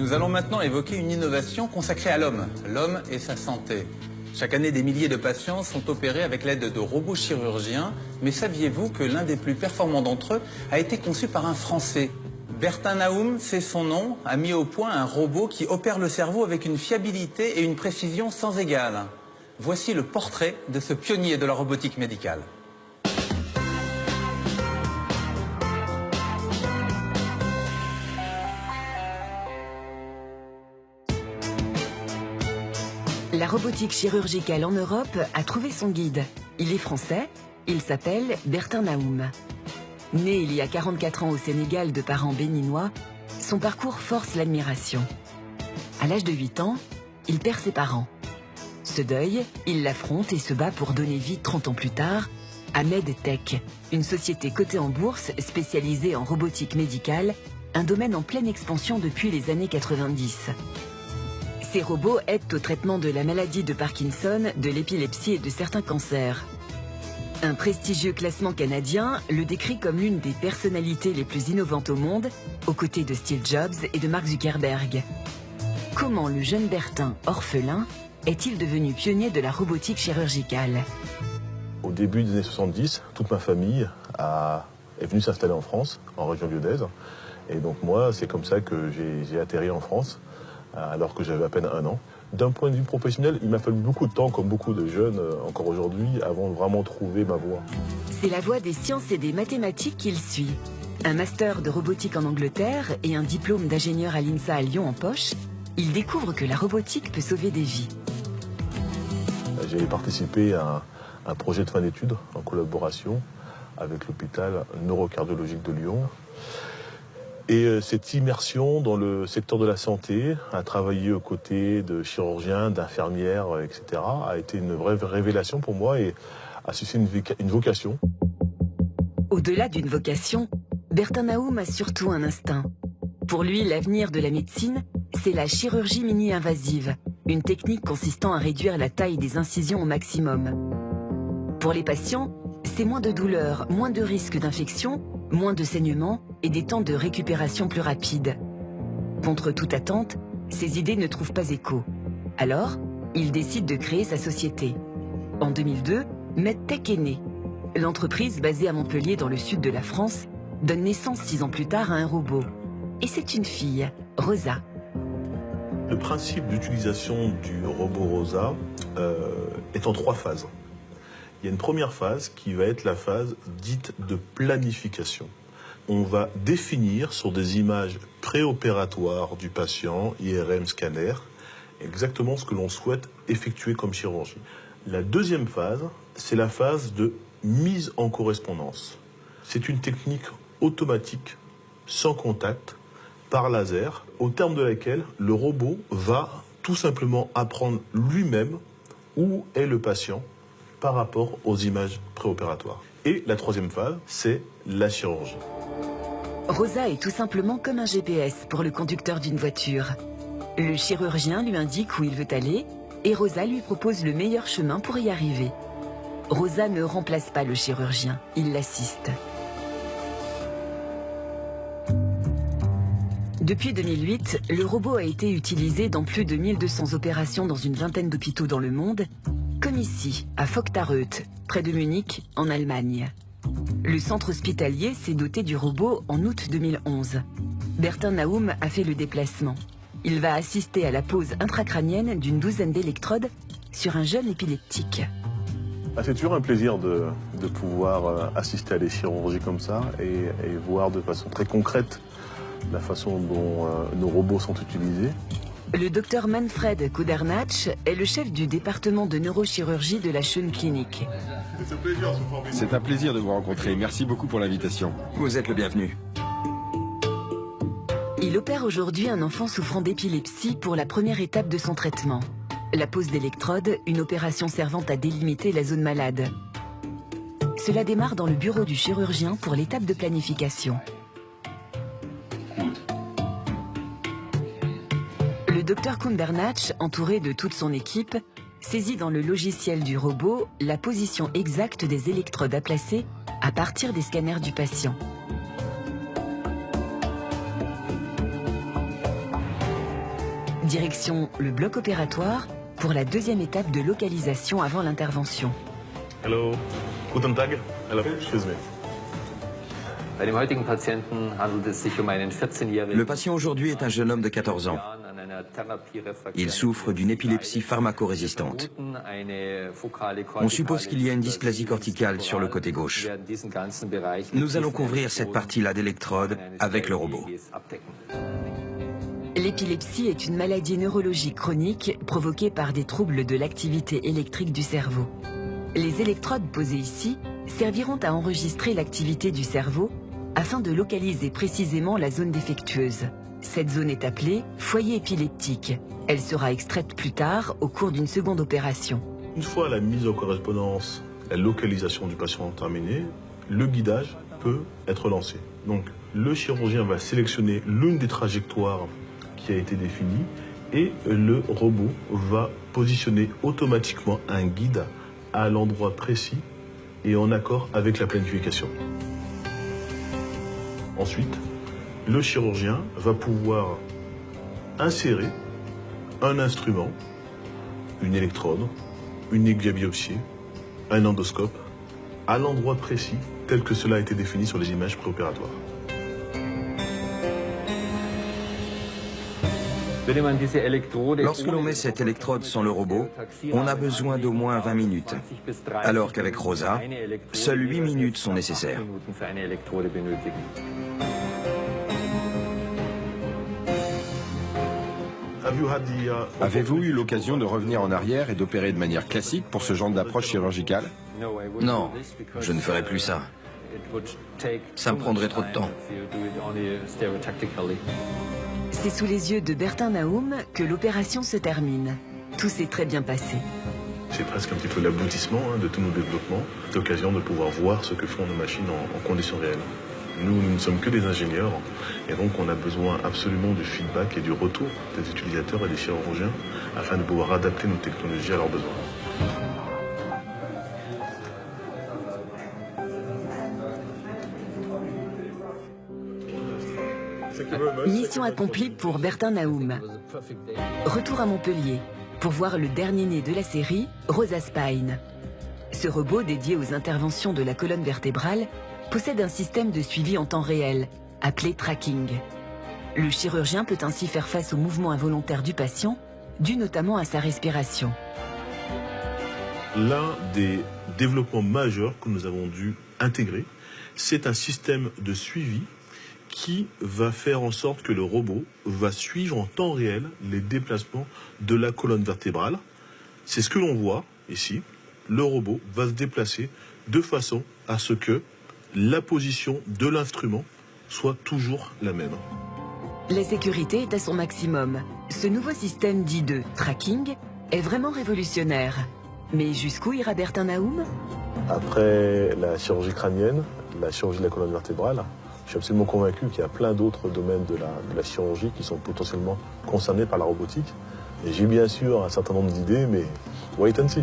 Nous allons maintenant évoquer une innovation consacrée à l'homme et sa santé. Chaque année, des milliers de patients sont opérés avec l'aide de robots chirurgiens. Mais saviez-vous que l'un des plus performants d'entre eux a été conçu par un Français? Bertin Naoum, c'est son nom, a mis au point un robot qui opère le cerveau avec une fiabilité et une précision sans égale. Voici le portrait de ce pionnier de la robotique médicale. La robotique chirurgicale en Europe a trouvé son guide. Il est français, il s'appelle Bertin Naoum. Né il y a 44 ans au Sénégal de parents béninois, son parcours force l'admiration. À l'âge de 8 ans, il perd ses parents. Ce deuil, il l'affronte et se bat pour donner vie 30 ans plus tard à MedTech, une société cotée en bourse spécialisée en robotique médicale, un domaine en pleine expansion depuis les années 90. Ces robots aident au traitement de la maladie de Parkinson, de l'épilepsie et de certains cancers. Un prestigieux classement canadien le décrit comme l'une des personnalités les plus innovantes au monde, aux côtés de Steve Jobs et de Mark Zuckerberg. Comment le jeune Bertin, orphelin, est-il devenu pionnier de la robotique chirurgicale? Au début des années 70, toute ma famille est venue s'installer en France, en région lyonnaise. Et donc moi, c'est comme ça que j'ai atterri en France, alors que j'avais à peine 1 an. D'un point de vue professionnel, il m'a fallu beaucoup de temps, comme beaucoup de jeunes encore aujourd'hui, avant de vraiment trouver ma voie. C'est la voie des sciences et des mathématiques qu'il suit. Un master de robotique en Angleterre et un diplôme d'ingénieur à l'INSA à Lyon en poche, il découvre que la robotique peut sauver des vies. J'ai participé à un projet de fin d'études en collaboration avec l'hôpital neurocardiologique de Lyon. Et cette immersion dans le secteur de la santé, à travailler aux côtés de chirurgiens, d'infirmières, etc., a été une vraie révélation pour moi et a suscité une vocation. Au-delà d'une vocation, Bertin Naoum a surtout un instinct. Pour lui, l'avenir de la médecine, c'est la chirurgie mini-invasive, une technique consistant à réduire la taille des incisions au maximum. Pour les patients, c'est moins de douleur, moins de risques d'infection, moins de saignements et des temps de récupération plus rapides. Contre toute attente, ces idées ne trouvent pas écho. Alors, il décide de créer sa société. En 2002, MedTech est née. L'entreprise, basée à Montpellier dans le sud de la France, donne naissance 6 ans plus tard à un robot. Et c'est une fille, Rosa. Le principe d'utilisation du robot Rosa est en 3 phases. Il y a une première phase qui va être la phase dite de planification. On va définir sur des images préopératoires du patient, IRM, scanner, exactement ce que l'on souhaite effectuer comme chirurgie. La deuxième phase, c'est la phase de mise en correspondance. C'est une technique automatique, sans contact, par laser, au terme de laquelle le robot va tout simplement apprendre lui-même où est le patient par rapport aux images préopératoires. Et la troisième phase, c'est la chirurgie. Rosa est tout simplement comme un GPS pour le conducteur d'une voiture. Le chirurgien lui indique où il veut aller et Rosa lui propose le meilleur chemin pour y arriver. Rosa ne remplace pas le chirurgien, il l'assiste. Depuis 2008, le robot a été utilisé dans plus de 1200 opérations dans une vingtaine d'hôpitaux dans le monde, comme ici, à Vogtareuth, près de Munich, en Allemagne. Le centre hospitalier s'est doté du robot en août 2011. Bertin Naoum a fait le déplacement. Il va assister à la pose intracrânienne d'une douzaine d'électrodes sur un jeune épileptique. C'est toujours un plaisir de pouvoir assister à des chirurgies comme ça et voir de façon très concrète la façon dont nos robots sont utilisés. Le docteur Manfred Kudernatsch est le chef du département de neurochirurgie de la Schön Klinik. C'est un plaisir de vous rencontrer. Merci beaucoup pour l'invitation. Vous êtes le bienvenu. Il opère aujourd'hui un enfant souffrant d'épilepsie pour la première étape de son traitement. La pose d'électrodes, une opération servant à délimiter la zone malade. Cela démarre dans le bureau du chirurgien pour l'étape de planification. Le docteur Kundernatsch, entouré de toute son équipe, saisit dans le logiciel du robot la position exacte des électrodes à placer à partir des scanners du patient. Direction le bloc opératoire pour la deuxième étape de localisation avant l'intervention. Hello. Guten Tag. Hello. Excuse me. Le patient aujourd'hui est un jeune homme de 14 ans. Il souffre d'une épilepsie pharmacorésistante. On suppose qu'il y a une dysplasie corticale sur le côté gauche. Nous allons couvrir cette partie-là d'électrode avec le robot. L'épilepsie est une maladie neurologique chronique provoquée par des troubles de l'activité électrique du cerveau. Les électrodes posées ici serviront à enregistrer l'activité du cerveau afin de localiser précisément la zone défectueuse. Cette zone est appelée foyer épileptique. Elle sera extraite plus tard au cours d'une seconde opération. Une fois la mise en correspondance, la localisation du patient terminée, le guidage peut être lancé. Donc le chirurgien va sélectionner l'une des trajectoires qui a été définie et le robot va positionner automatiquement un guide à l'endroit précis et en accord avec la planification. Ensuite, le chirurgien va pouvoir insérer un instrument, une électrode, une aiguille à biopsier, un endoscope, à l'endroit précis tel que cela a été défini sur les images préopératoires. Lorsque l'on met cette électrode sans le robot, on a besoin d'au moins 20 minutes, alors qu'avec Rosa, seules 8 minutes sont nécessaires. Avez-vous eu l'occasion de revenir en arrière et d'opérer de manière classique pour ce genre d'approche chirurgicale? Non, je ne ferai plus ça. Ça me prendrait trop de temps. C'est sous les yeux de Bertin Naoum que l'opération se termine. Tout s'est très bien passé. C'est presque un petit peu l'aboutissement de tous nos développements, l'occasion de pouvoir voir ce que font nos machines en conditions réelles. Nous ne sommes que des ingénieurs et donc on a besoin absolument du feedback et du retour des utilisateurs et des chirurgiens afin de pouvoir adapter nos technologies à leurs besoins. Mission accomplie pour Bertin Naoum. Retour à Montpellier pour voir le dernier né de la série, Rosa Spine. Ce robot dédié aux interventions de la colonne vertébrale possède un système de suivi en temps réel, appelé tracking. Le chirurgien peut ainsi faire face aux mouvements involontaires du patient, dû notamment à sa respiration. L'un des développements majeurs que nous avons dû intégrer, c'est un système de suivi qui va faire en sorte que le robot va suivre en temps réel les déplacements de la colonne vertébrale. C'est ce que l'on voit ici. Le robot va se déplacer de façon à ce que la position de l'instrument soit toujours la même. La sécurité est à son maximum. Ce nouveau système dit de tracking est vraiment révolutionnaire. Mais jusqu'où ira Bertin Naoum? Après la chirurgie crânienne, la chirurgie de la colonne vertébrale, je suis absolument convaincu qu'il y a plein d'autres domaines de la chirurgie qui sont potentiellement concernés par la robotique. Et j'ai bien sûr un certain nombre d'idées, mais wait and see.